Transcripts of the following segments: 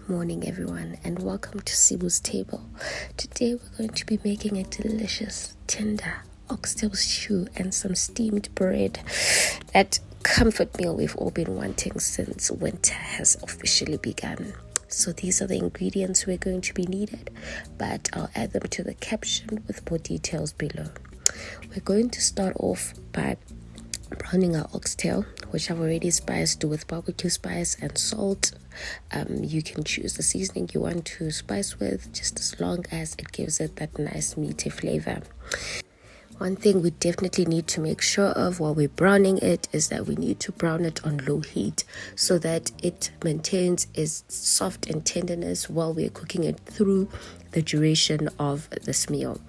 Morning everyone, and welcome to Sibu's table. Today we're going to be making a delicious tender oxtail stew and some steamed bread. That comfort meal we've all been wanting since winter has officially begun. So these are the ingredients we're going to be needed, but I'll add them to the caption with more details below. We're going to start off by browning our oxtail, which I've already spiced with barbecue spice and salt. You can choose the seasoning you want to spice with, just as long as it gives it that nice meaty flavor. One thing we definitely need to make sure of while we're browning it is that we need to brown it on low heat so that it maintains its soft and tenderness while we're cooking it through the duration of this meal.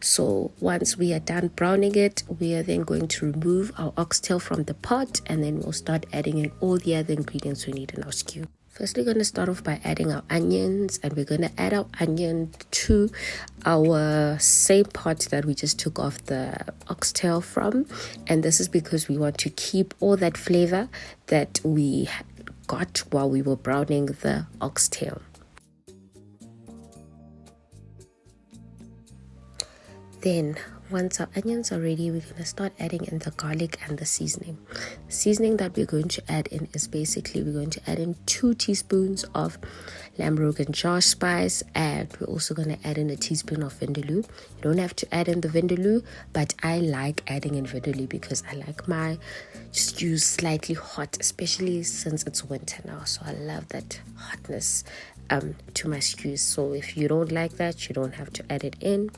So once we are done browning it, we are then going to remove our oxtail from the pot, and then we'll start adding in all the other ingredients we need in our stew. First, we're going to start off by adding our onions, and we're going to add our onion to our same pot that we just took off the oxtail from. And this is because we want to keep all that flavor that we got while we were browning the oxtail. Then, once our onions are ready, we're going to start adding in the garlic and the seasoning. The seasoning that we're going to add in is basically we're going to add in 2 teaspoons of lamb rogan jar spice, and we're also going to add in a teaspoon of vindaloo. You don't have to add in the vindaloo, but I like adding in vindaloo because I like my stews slightly hot, especially since it's winter now. So I love that hotness to my stews. So if you don't like that, you don't have to add it in.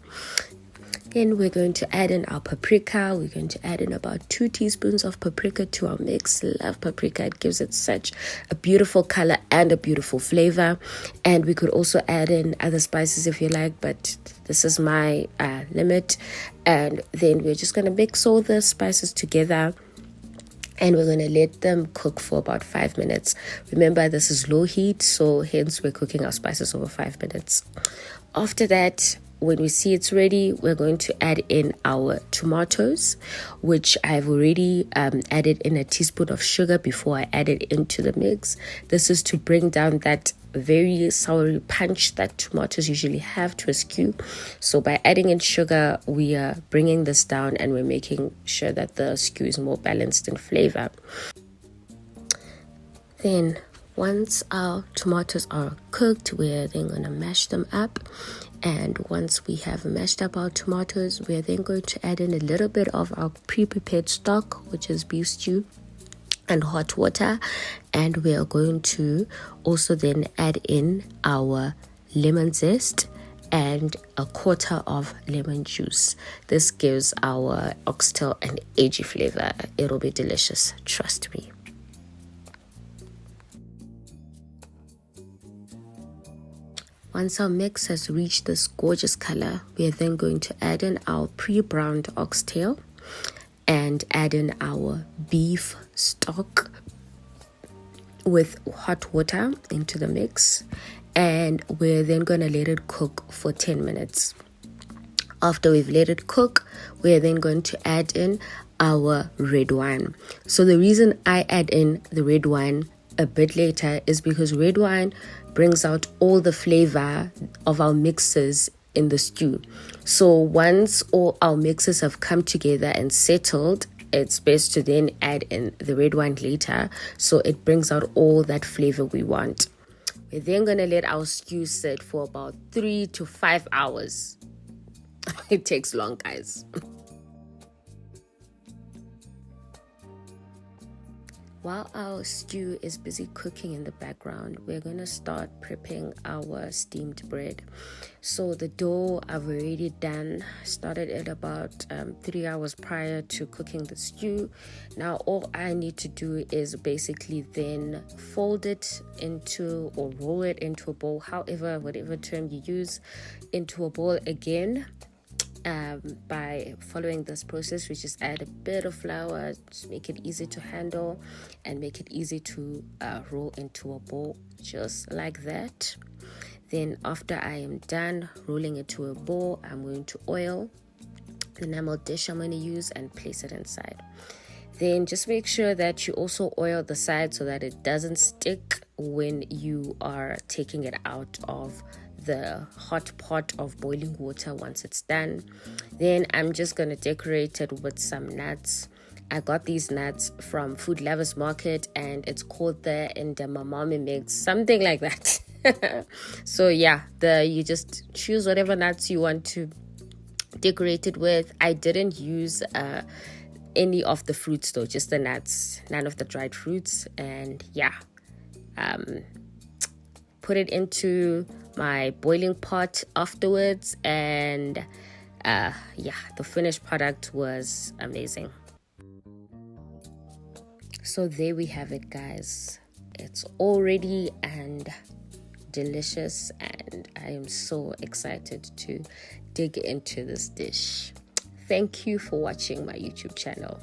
Then we're going to add in our paprika. We're going to add in about 2 teaspoons of paprika to our mix. Love paprika. It gives it such a beautiful color and a beautiful flavor. And we could also add in other spices if you like, but this is my limit. And then we're just going to mix all the spices together, and we're going to let them cook for about 5 minutes. Remember, this is low heat, so hence we're cooking our spices over 5 minutes. After that, when we see it's ready, we're going to add in our tomatoes, which I've already added in a teaspoon of sugar before I add it into the mix. This is to bring down that very soury punch that tomatoes usually have to a stew. So by adding in sugar, we are bringing this down, and we're making sure that the stew is more balanced in flavor. Then once our tomatoes are cooked, we're then going to mash them up. And once we have mashed up our tomatoes, we're then going to add in a little bit of our pre-prepared stock, which is beef stew, and hot water. And we are going to also then add in our lemon zest and a quarter of lemon juice. This gives our oxtail an edgy flavor. It'll be delicious, trust me. Once our mix has reached this gorgeous color, we are then going to add in our pre-browned oxtail and add in our beef stock with hot water into the mix, and we're then going to let it cook for 10 minutes. After we've let it cook, we're then going to add in our red wine. So the reason I add in the red wine a bit later is because red wine brings out all the flavor of our mixes in the stew. So once all our mixes have come together and settled, it's best to then add in the red wine later, so it brings out all that flavor we want. We're then going to let our stew sit for about 3 to 5 hours. It takes long, guys. While our stew is busy cooking in the background, we're going to start prepping our steamed bread. So the dough I've already done, started it about 3 hours prior to cooking the stew. Now all I need to do is basically then fold it into, or roll it into a bowl, whatever term you use, into a bowl again. By following this process, we just add a bit of flour, just make it easy to handle and make it easy to roll into a bowl, just like that. Then after I am done rolling it to a bowl, I'm going to oil the enamel dish I'm going to use and place it inside. Then just make sure that you also oil the side so that it doesn't stick when you are taking it out of the hot pot of boiling water once it's done. Then I'm just going to decorate it with some nuts. I got these nuts from Food Lovers Market, and it's called the edamame mix, something like that. So yeah, you just choose whatever nuts you want to decorate it with. I didn't use any of the fruits though, just the nuts, none of the dried fruits. And yeah, put it into my boiling pot afterwards, and yeah, the finished product was amazing. So there we have it, guys. It's all ready and delicious, and I am so excited to dig into this dish. Thank you for watching my YouTube channel.